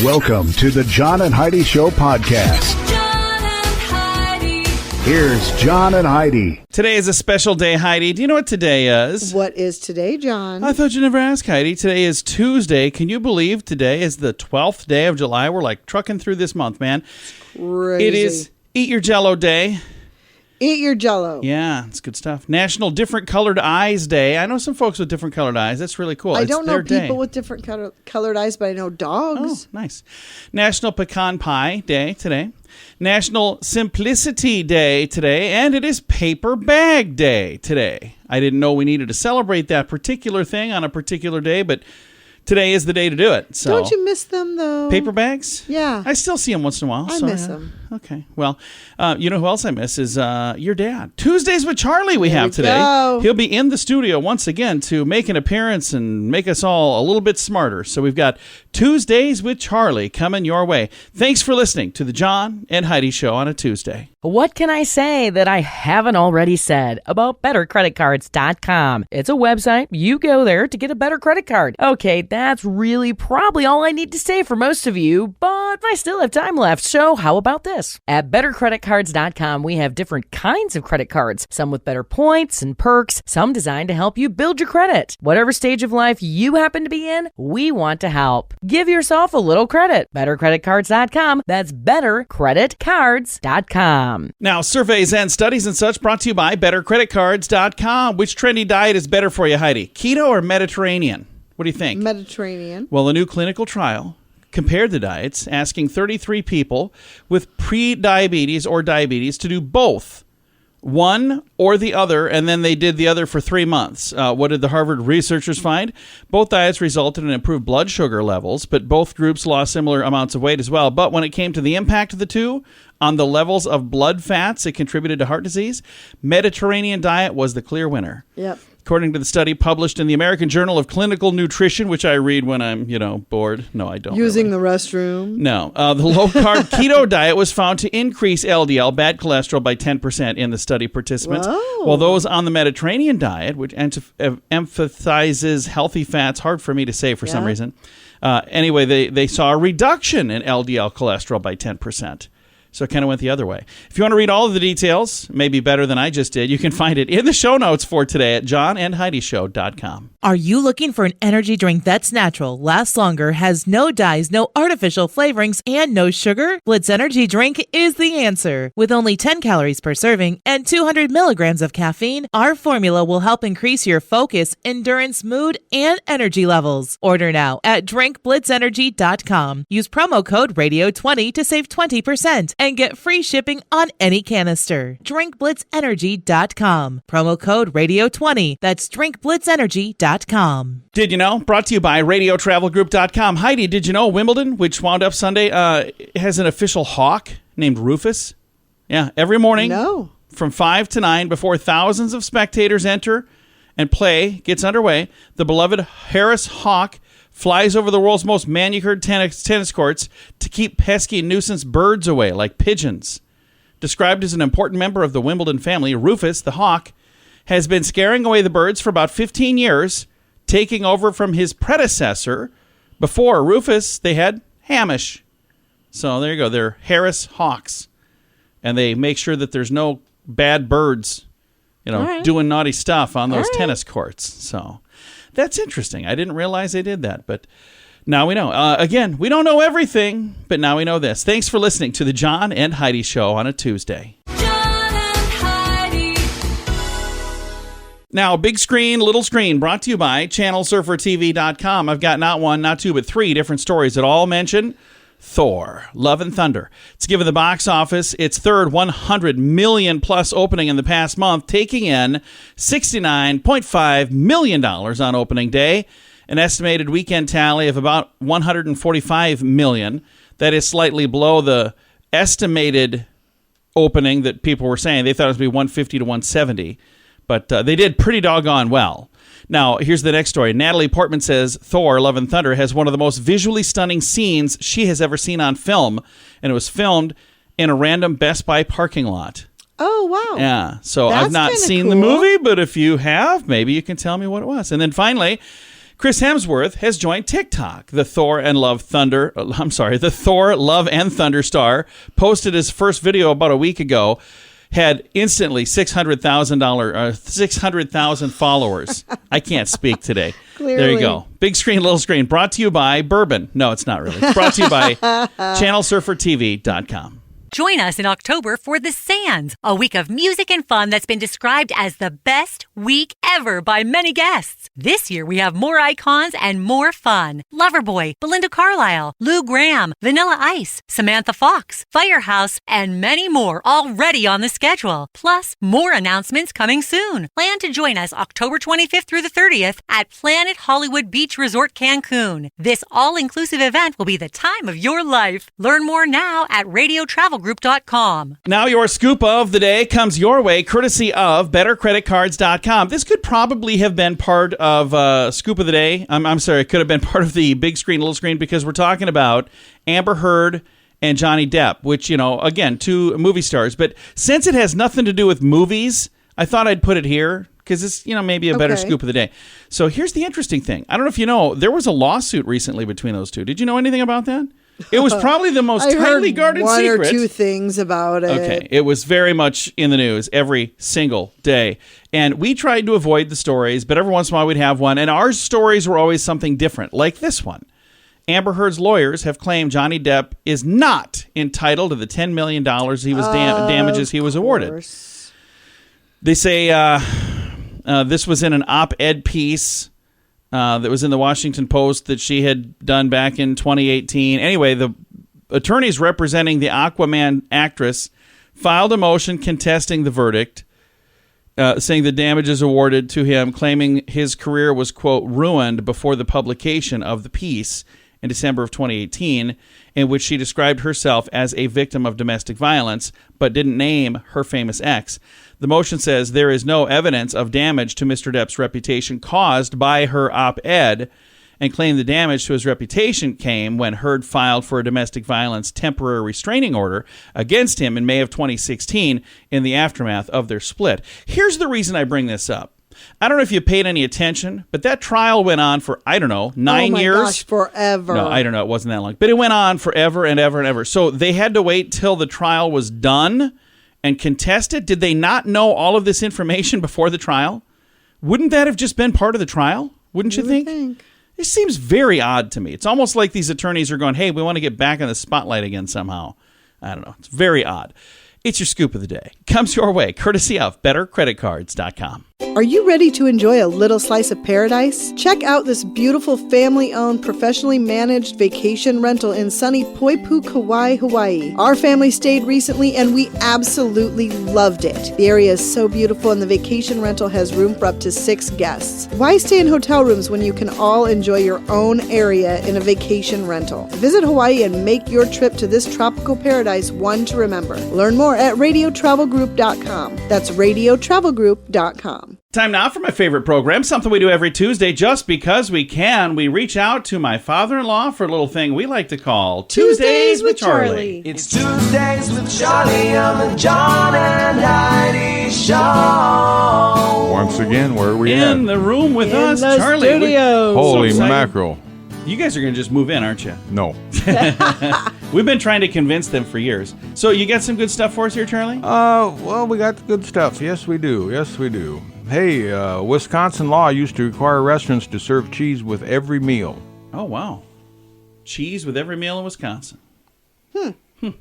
Welcome to the John and Heidi Show podcast. John and Heidi. Here's John and Heidi. Today is a special day, Heidi. Do you know what today is? What is today, John? I thought you'd never ask, Heidi. Today is Tuesday. Can you believe today is the 12th day of July? We're like trucking through this month, man. Crazy. It is Eat Your Jell-O Day. Eat your Jell-O. Yeah, it's good stuff. National Different Colored Eyes Day. I know some folks with different colored eyes. That's really cool. I It's don't know their people day. with different colored eyes, but I know Oh, dogs. nice. National Pecan Pie Day today. National Simplicity Day today. And it is Paper Bag Day today. I didn't know we needed to celebrate that particular thing on a particular day, but today is the day to do it. So, Don't you miss them, though? paper bags? Yeah. I still see them once in a while. I miss them. Okay. Well, you know who else I miss is your dad. Tuesdays with Charlie we have today. go. He'll be in the studio once again to make an appearance and make us all a little bit smarter. So we've got Tuesdays with Charlie coming your way. Thanks for listening to the John and Heidi Show on a Tuesday. What can I say that I haven't already said about bettercreditcards.com? It's a website. You go there to get a better credit card. Okay, that's really probably all I need to say for most of you, but I still have time left, so how about this? At bettercreditcards.com, we have different kinds of credit cards, some with better points and perks, some designed to help you build your credit. Whatever stage of life you happen to be in, we want to help. Give yourself a little credit. Bettercreditcards.com. That's bettercreditcards.com. Now, surveys and studies and such brought to you by bettercreditcards.com. Which trendy diet is better for you, Heidi? Keto or Mediterranean? What do you think? Mediterranean. Well, a new clinical trial compared the diets, asking 33 people with pre-diabetes or diabetes to do both, one or the other, and then they did the other for 3 months. What did the Harvard researchers find? Both diets resulted in improved blood sugar levels, but both groups lost similar amounts of weight as well. But when it came to the impact of the two on the levels of blood fats it contributed to heart disease, Mediterranean diet was the clear winner. Yep. According to the study published in the American Journal of Clinical Nutrition, which I read when I'm, bored. No, I don't. Using really. the restroom. No. The low-carb keto diet was found to increase LDL, bad cholesterol, by 10% in the study participants. Whoa. While those on the Mediterranean diet, which emphasizes healthy fats, hard for me to say for some reason. Anyway, they saw a reduction in LDL cholesterol by 10%. So it kind of went the other way. If you want to read all of the details, maybe better than I just did, you can find it in the show notes for today at johnandheidishow.com. Are you looking for an energy drink that's natural, lasts longer, has no dyes, no artificial flavorings, and no sugar? Blitz Energy Drink is the answer. With only 10 calories per serving and 200 milligrams of caffeine, our formula will help increase your focus, endurance, mood, and energy levels. Order now at drinkblitzenergy.com. Use promo code RADIO20 to save 20% and get free shipping on any canister. drinkblitzenergy.com. Promo code RADIO20. That's drinkblitzenergy.com. Did you know? Brought to you by RadioTravelGroup.com. Heidi, did you know Wimbledon, which wound up Sunday, has an official hawk named Rufus? Yeah, every morning from 5 to 9, before thousands of spectators enter and play gets underway, the beloved Harris hawk flies over the world's most manicured tennis courts to keep pesky nuisance birds away, like pigeons. Described as an important member of the Wimbledon family, Rufus, the hawk, has been scaring away the birds for about 15 years, taking over from his predecessor. Before Rufus, they had Hamish. So there you go. They're Harris Hawks. And they make sure that there's no bad birds, doing naughty stuff on those tennis courts. So that's interesting. I didn't realize they did that, but now we know. Again, we don't know everything, but now we know this. Thanks for listening to the John and Heidi Show on a Tuesday. Now, big screen, little screen, brought to you by ChannelSurferTV.com. I've got not one, not two, but 3 different stories that all mention Thor, Love and Thunder. It's given the box office its third $100 million plus opening in the past month, taking in $69.5 million on opening day, an estimated weekend tally of about $145 million. That is slightly below the estimated opening that people were saying. They thought it was going to be $150 to $170. But they did pretty doggone well. Now, here's the next story. Natalie Portman says Thor, Love and Thunder has one of the most visually stunning scenes she has ever seen on film. And it was filmed in a random Best Buy parking lot. Oh, wow. Yeah. So That's I've not kinda seen cool. the movie, but if you have, maybe you can tell me what it was. And then finally, Chris Hemsworth has joined TikTok. The Thor, Love and Thunder star posted his first video about a week ago. Had instantly 600,000 followers. I can't speak today. Clearly. There you go. Big screen, little screen. Brought to you by Bourbon. No, it's not really. It's brought to you by ChannelSurferTV.com. Join us in October for The Sands, a week of music and fun that's been described as the best week ever by many guests. This year, we have more icons and more fun. Loverboy, Belinda Carlisle, Lou Gramm, Vanilla Ice, Samantha Fox, Firehouse, and many more already on the schedule. Plus, more announcements coming soon. Plan to join us October 25th through the 30th at Planet Hollywood Beach Resort Cancun. This all-inclusive event will be the time of your life. Learn more now at radiotravelgroup.com. Now your scoop of the day comes your way courtesy of bettercreditcards.com. This could probably have been part of scoop of the day. I'm sorry, it could have been part of the big screen, little screen, because we're talking about Amber Heard and Johnny Depp, which, again, two movie stars. But since it has nothing to do with movies, I thought I'd put it here because it's, maybe a better scoop of the day. So here's the interesting thing. I don't know if you know, there was a lawsuit recently between those two. Did you know anything about that? It was probably the most tightly guarded one secret. One or two things about it. Okay, it was very much in the news every single day. And we tried to avoid the stories, but every once in a while we'd have one. And our stories were always something different, like this one. Amber Heard's lawyers have claimed Johnny Depp is not entitled to the $10 million damages he was awarded. They say this was in an op-ed piece that was in the Washington Post that she had done back in 2018. Anyway, the attorneys representing the Aquaman actress filed a motion contesting the verdict, saying the damages awarded to him, claiming his career was, quote, ruined before the publication of the piece in December of 2018, in which she described herself as a victim of domestic violence, but didn't name her famous ex. The motion says there is no evidence of damage to Mr. Depp's reputation caused by her op-ed, and claimed the damage to his reputation came when Heard filed for a domestic violence temporary restraining order against him in May of 2016 in the aftermath of their split. Here's the reason I bring this up. I don't know if you paid any attention, but that trial went on for, 9 years. Gosh, forever. No, I don't know. It wasn't that long. But it went on forever and ever and ever. So they had to wait till the trial was done and contest it. Did they not know all of this information before the trial? Wouldn't that have just been part of the trial? Wouldn't you think? It seems very odd to me. It's almost like these attorneys are going, hey, we want to get back in the spotlight again somehow. I don't know. It's very odd. It's your scoop of the day. Comes your way, courtesy of bettercreditcards.com. Are you ready to enjoy a little slice of paradise? Check out this beautiful family-owned, professionally managed vacation rental in sunny Poipu, Kauai, Hawaii. Our family stayed recently and we absolutely loved it. The area is so beautiful and the vacation rental has room for up to 6 guests. Why stay in hotel rooms when you can all enjoy your own area in a vacation rental? Visit Hawaii and make your trip to this tropical paradise one to remember. Learn more at radiotravelgroup.com. That's radiotravelgroup.com. Time now for my favorite program, something we do every Tuesday just because we can. We reach out to my father-in-law for a little thing we like to call Tuesdays with Charlie. It's Tuesdays with Charlie on the John and Heidi Show. Once again, where are we at? In the room with In us, the Charlie. studio. Holy So excited. mackerel. You guys are going to just move in, aren't you? No. We've been trying to convince them for years. So you got some good stuff for us here, Charlie? Well, we got the good stuff. Yes, we do. Yes, we do. Hey, Wisconsin law used to require restaurants to serve cheese with every meal. Oh, wow. Cheese with every meal in Wisconsin.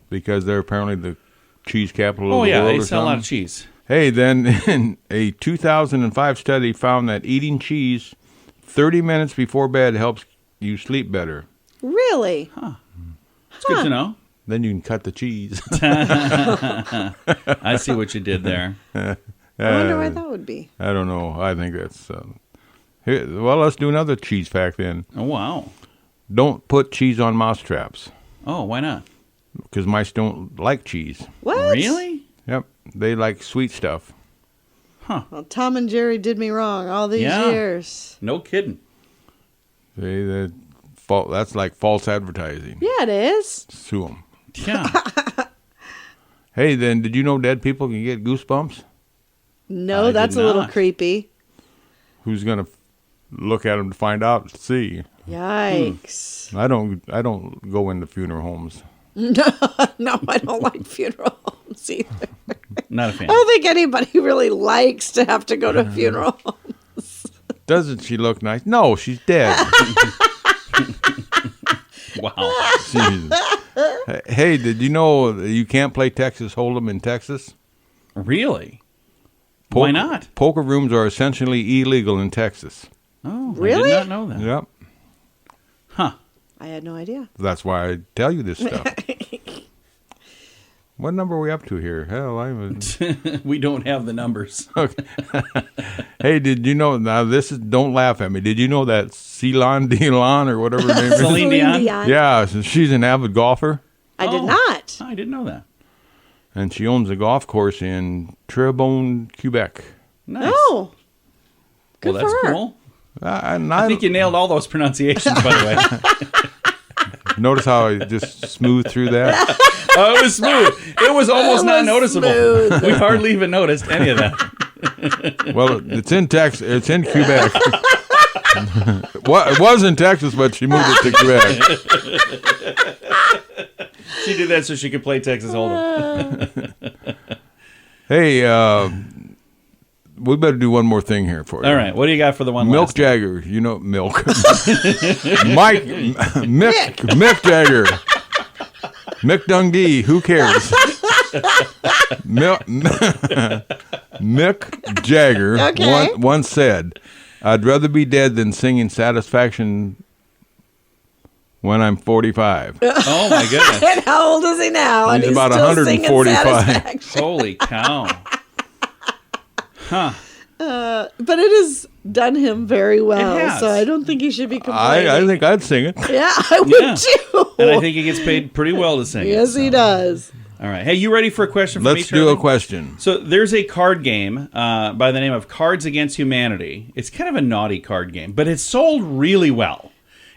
Because they're apparently the cheese capital of Oh, the yeah, world they or sell a lot something. of cheese. Hey, then a 2005 study found that eating cheese 30 minutes before bed helps you sleep better. Really? It's good to know. Then you can cut the cheese. I see what you did there. I wonder why that would be. I don't know. I think that's... here, well, let's do another cheese fact then. Oh, wow. Don't put cheese on mouse traps. Oh, why not? Because mice don't like cheese. What? Really? Yep. They like sweet stuff. Well, Tom and Jerry did me wrong all these years. No kidding. That's like false advertising. Yeah, it is. Sue them. Yeah. Hey, then, did you know dead people can get goosebumps? No, I that's did a little not. creepy. Who's going to look at them to find out, to see. Yikes. I don't go into funeral homes. No, I don't like funeral homes either. Not a fan. I don't think anybody really likes to have to go to a funeral home. Doesn't she look nice? No, she's dead. Wow. Hey, did you know that you can't play Texas Hold'em in Texas? Really? Why not? Poker rooms are essentially illegal in Texas. Oh, Really? I did not know that. Yep. Huh. I had no idea. That's why I tell you this stuff. What number are we up to here? Hell, We don't have the numbers. Okay. Hey, did you know? Now don't laugh at me. Did you know that Celine Dion or whatever her name is? Celine Dion? Yeah, so she's an avid golfer, I did not. I didn't know that. and she owns a golf course in Terrebonne, Quebec. Nice. Oh. Well, Good that's for her. cool. And I think you nailed all those pronunciations, by the way. notice how I just smoothed through that. Oh, it was smooth. It was almost not noticeable. smooth. We hardly even noticed any of that. Well, it's in Texas. It's in Quebec. It was in Texas, but she moved it to Quebec. She did that so she could play Texas Hold'em. Hey, we better do one more thing here for you. All right, what do you got for the one Milk last? Jagger, you know Milk. Mick Jagger. Mick Dundee, who cares? Mick Jagger once said, "I'd rather be dead than singing Satisfaction when I'm 45. Oh my goodness! And how old is he now? He's And he's about still 145. singing Satisfaction. Holy cow! Huh? But it has done him very well, It has. so I don't think he should be complaining. I think I'd sing it. Yeah, I would Yeah. too. And I think he gets paid pretty well to sing. Yes, he does. All right. Hey, you ready for a question from me, Let's do Charlie? a question. So there's a card game by the name of Cards Against Humanity. It's kind of a naughty card game, but it's sold really well.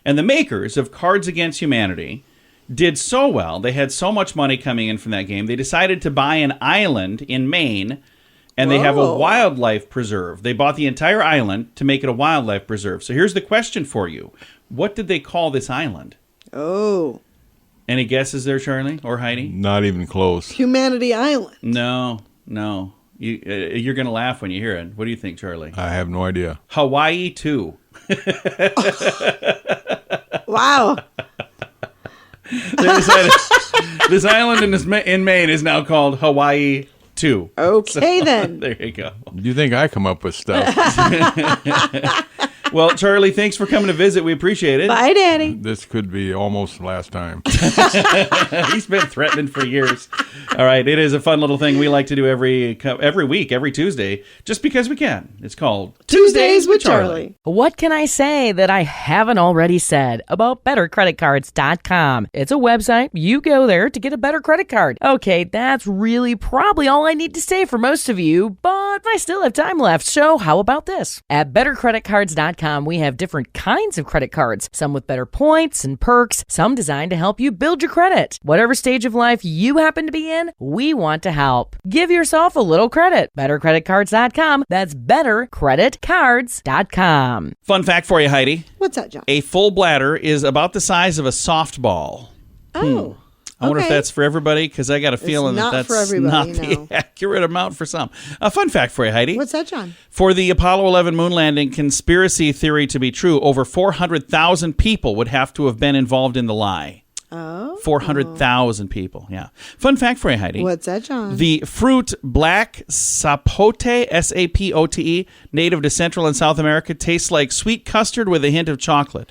And the makers of Cards Against Humanity did so well. They had so much money coming in from that game. They decided to buy an island in Maine, and they have a Whoa. wildlife preserve. They bought the entire island to make it a wildlife preserve. So here's the question for you. What did they call this island? Oh, Any guesses there, Charlie or Heidi? Not even close. Humanity Island. No. You're going to laugh when you hear it. What do you think, Charlie? I have no idea. Hawaii 2. Wow. They decided this island in Maine is now called Hawaii 2. Okay, then. There you go. You think I come up with stuff? Well, Charlie, thanks for coming to visit. We appreciate it. Bye, Daddy. This could be almost the last time. He's been threatening for years. All right, it is a fun little thing we like to do every week, every Tuesday, just because we can. It's called Tuesdays with Charlie. What can I say that I haven't already said about bettercreditcards.com? It's a website. You go there to get a better credit card. Okay, that's really probably all I need to say for most of you, but I still have time left, so how about this? At bettercreditcards.com, we have different kinds of credit cards, some with better points and perks, some designed to help you build your credit. Whatever stage of life you happen to be in, we want to help. Give yourself a little credit. Bettercreditcards.com. That's bettercreditcards.com. Fun fact for you, Heidi. What's that, John? A full bladder is about the size of a softball. Oh. I wonder if Okay. that's for everybody, because I got a feeling not that's for everybody, not the no. accurate amount for some. A fun fact for you, Heidi. What's that, John? For the Apollo 11 moon landing conspiracy theory to be true, over 400,000 people would have to have been involved in the lie. Oh. 400,000 people, yeah. Fun fact for you, Heidi. What's that, John? The fruit black sapote, S-A-P-O-T-E, native to Central and South America, tastes like sweet custard with a hint of chocolate.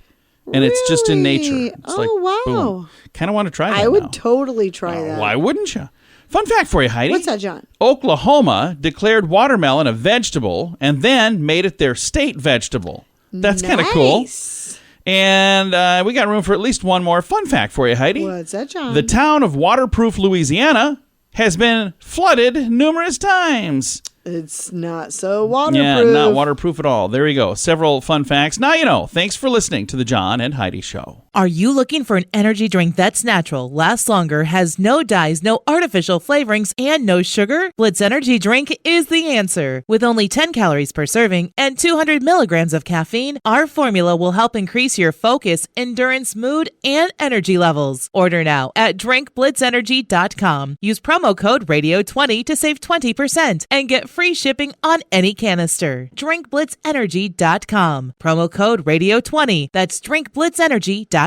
And it's just in nature. Really? It's Oh, wow. Kind of want to try that I would now. totally try that. Why wouldn't you? Fun fact for you, Heidi. What's that, John? Oklahoma declared watermelon a vegetable and then made it their state vegetable. That's kind of cool. Nice. And we got room for at least one more fun fact for you, Heidi. What's that, John? The town of Waterproof, Louisiana has been flooded numerous times. It's not so waterproof. Yeah, not waterproof at all. There you go. Several fun facts. Now you know. Thanks for listening to the John and Heidi Show. Are you looking for an energy drink that's natural, lasts longer, has no dyes, no artificial flavorings, and no sugar? Blitz Energy Drink is the answer. With only 10 calories per serving and 200 milligrams of caffeine, our formula will help increase your focus, endurance, mood, and energy levels. Order now at drinkblitzenergy.com. Use promo code RADIO20 to save 20% and get free shipping on any canister. drinkblitzenergy.com. Promo code RADIO20. That's drinkblitzenergy.com.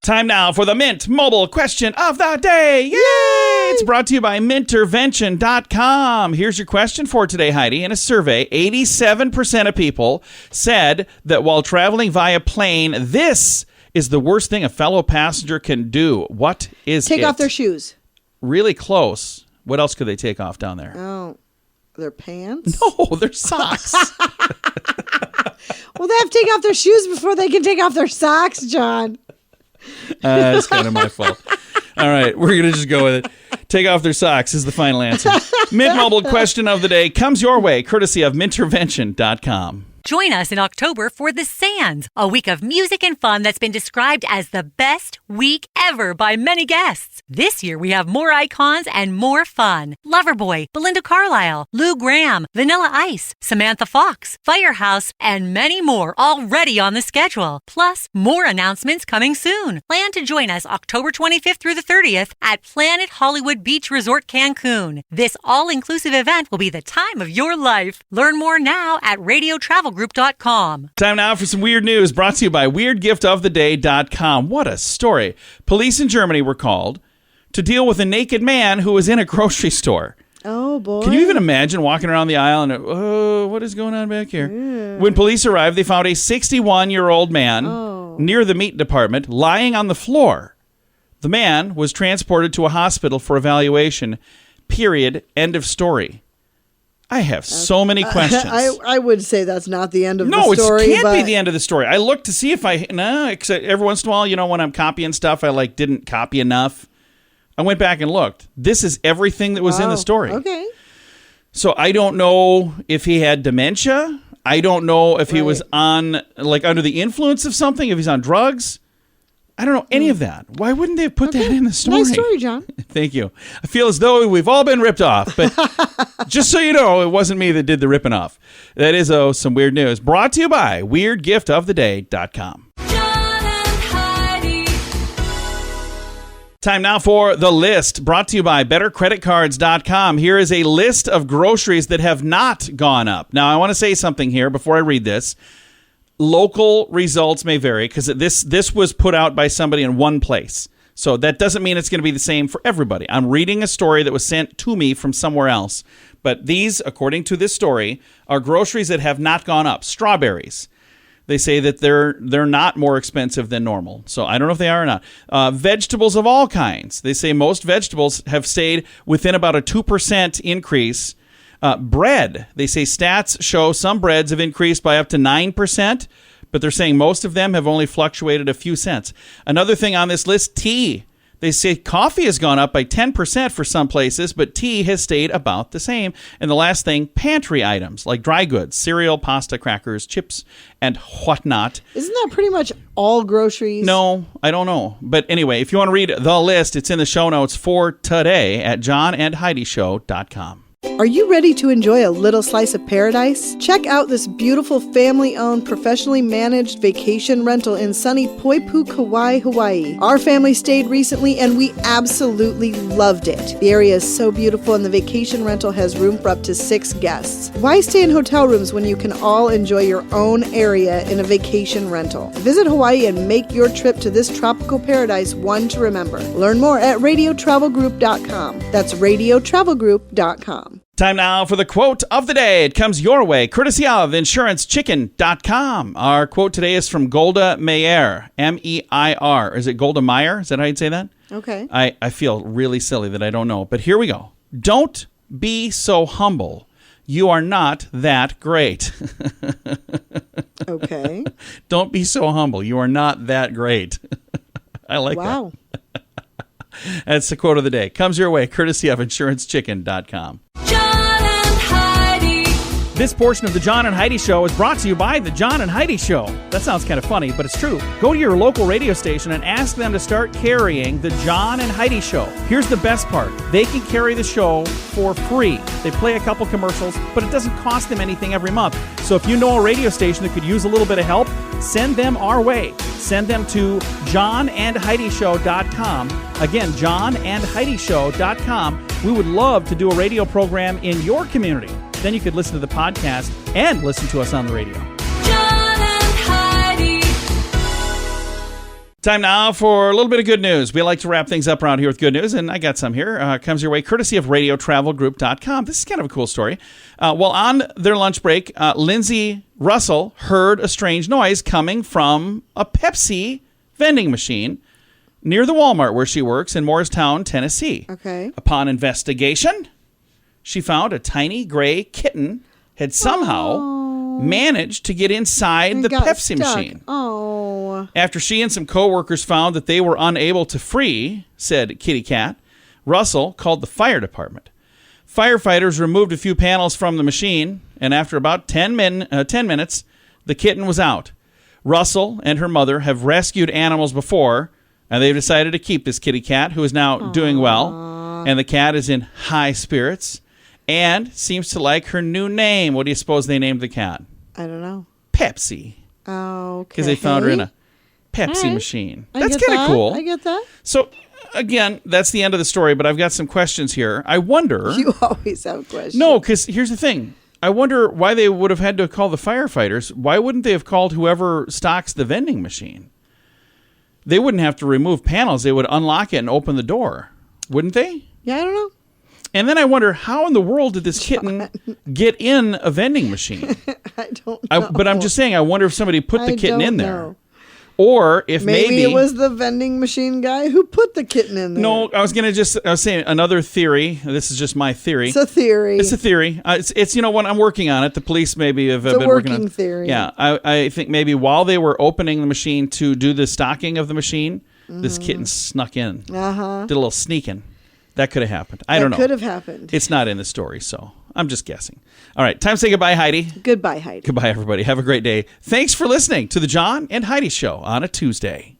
Time now for the Mint Mobile question of the day. Yay! It's brought to you by mintervention.com. Here's your question for today, Heidi. In a survey, 87% of people said that while traveling via plane, this is the worst thing a fellow passenger can do. What is it? Take off their shoes. Really close. What else could they take off down there? Oh, their pants? No, their socks. Well, they have to take off their shoes before they can take off their socks, John. It's kind of my fault. All right, we're going to just go with it. Take off their socks is the final answer. Mint Mobile question of the day comes your way, courtesy of mintervention.com. Join us in October for The Sands, a week of music and fun that's been described as the best week ever by many guests. This year we have more icons and more fun. Loverboy, Belinda Carlisle, Lou Gramm, Vanilla Ice, Samantha Fox, Firehouse, and many more already on the schedule. Plus, more announcements coming soon. Plan to join us October 25th through the 30th at Planet Hollywood Beach Resort Cancun. This all-inclusive event will be the time of your life. Learn more now at radiotravelgroup.com. Time now for some weird news brought to you by weirdgiftoftheday.com. What a story. Police in Germany were called to deal with a naked man who was in a grocery store. Oh, boy. Can you even imagine walking around the aisle and, oh, what is going on back here? Yeah. When police arrived, they found a 61-year-old man near the meat department lying on the floor. The man was transported to a hospital for evaluation. Period. End of story. I have so many questions. I would say that's not the end of the story. No, it can't be the end of the story. I looked to see if except every once in a while, when I'm copying stuff, I didn't copy enough. I went back and looked. This is everything that was in the story. Okay. So I don't know if he had dementia. I don't know if he was on, under the influence of something, if he's on drugs. I don't know any of that. Why wouldn't they have put that in the story? Nice story, John. Thank you. I feel as though we've all been ripped off, but just so you know, it wasn't me that did the ripping off. That is, some weird news. Brought to you by weirdgiftoftheday.com. John and Heidi. Time now for The List, brought to you by bettercreditcards.com. Here is a list of groceries that have not gone up. Now, I want to say something here before I read this. Local results may vary because this was put out by somebody in one place. So that doesn't mean it's going to be the same for everybody. I'm reading a story that was sent to me from somewhere else. But these, according to this story, are groceries that have not gone up. Strawberries. They say that they're not more expensive than normal. So I don't know if they are or not. Vegetables of all kinds. They say most vegetables have stayed within about a 2% increase. Bread, they say stats show some breads have increased by up to 9%, but they're saying most of them have only fluctuated a few cents. Another thing on this list, tea. They say coffee has gone up by 10% for some places, but tea has stayed about the same. And the last thing, pantry items like dry goods, cereal, pasta, crackers, chips, and whatnot. Isn't that pretty much all groceries? No, I don't know. But anyway, if you want to read the list, it's in the show notes for today at johnandheidishow.com. Are you ready to enjoy a little slice of paradise? Check out this beautiful family-owned, professionally managed vacation rental in sunny Poipu, Kauai, Hawaii. Our family stayed recently and we absolutely loved it. The area is so beautiful and the vacation rental has room for up to 6 guests. Why stay in hotel rooms when you can all enjoy your own area in a vacation rental? Visit Hawaii and make your trip to this tropical paradise one to remember. Learn more at radiotravelgroup.com. That's radiotravelgroup.com. Time now for the quote of the day. It comes your way, courtesy of insurancechicken.com. Our quote today is from Golda Meir, M-E-I-R. Is it Golda Meir? Is that how you'd say that? Okay. I feel really silly that I don't know, but here we go. Don't be so humble. You are not that great. Okay. Don't be so humble. You are not that great. I like that. Wow. That's the quote of the day. Comes your way, courtesy of insurancechicken.com. John and Heidi. This portion of the John and Heidi Show is brought to you by the John and Heidi Show. That sounds kind of funny, but it's true. Go to your local radio station and ask them to start carrying the John and Heidi Show. Here's the best part. They can carry the show for free. They play a couple commercials, but it doesn't cost them anything every month. So if you know a radio station that could use a little bit of help, send them our way. Send them to johnandheidishow.com. Again, johnandheidishow.com. We would love to do a radio program in your community. Then you could listen to the podcast and listen to us on the radio. John and Heidi. Time now for a little bit of good news. We like to wrap things up around here with good news, and I got some here. Comes your way courtesy of radiotravelgroup.com. This is kind of a cool story. While on their lunch break, Lindsay Russell heard a strange noise coming from a Pepsi vending machine near the Walmart where she works in Morristown, Tennessee. Okay. Upon investigation, she found a tiny gray kitten had somehow managed to get inside the Pepsi machine. Oh. After she and some coworkers found that they were unable to free said kitty cat, Russell called the fire department. Firefighters removed a few panels from the machine, and after about 10 minutes, the kitten was out. Russell and her mother have rescued animals before, and they've decided to keep this kitty cat, who is now doing well, and the cat is in high spirits and seems to like her new name. What do you suppose they named the cat? I don't know. Pepsi. Okay. Because they found her in a Pepsi machine. That's kind of cool. I get that. So, again, that's the end of the story, but I've got some questions here. I wonder... You always have questions. No, because here's the thing. I wonder why they would have had to call the firefighters. Why wouldn't they have called whoever stocks the vending machine? They wouldn't have to remove panels. They would unlock it and open the door. Wouldn't they? Yeah, I don't know. And then I wonder, how in the world did this kitten get in a vending machine? I don't know. But I'm just saying, I wonder if somebody put the kitten in there. Know. Or if maybe it was the vending machine guy who put the kitten in there. No, I was saying another theory. This is just my theory. It's a theory. It's a theory. It's you know what, I'm working on it. The police maybe have been working on theory. Yeah, I think maybe while they were opening the machine to do the stocking of the machine, this kitten snuck in. Did a little sneaking. That could have happened. I don't know. That could have happened. It's not in the story, so I'm just guessing. All right, time to say goodbye, Heidi. Goodbye, Heidi. Goodbye, everybody. Have a great day. Thanks for listening to the John and Heidi Show on a Tuesday.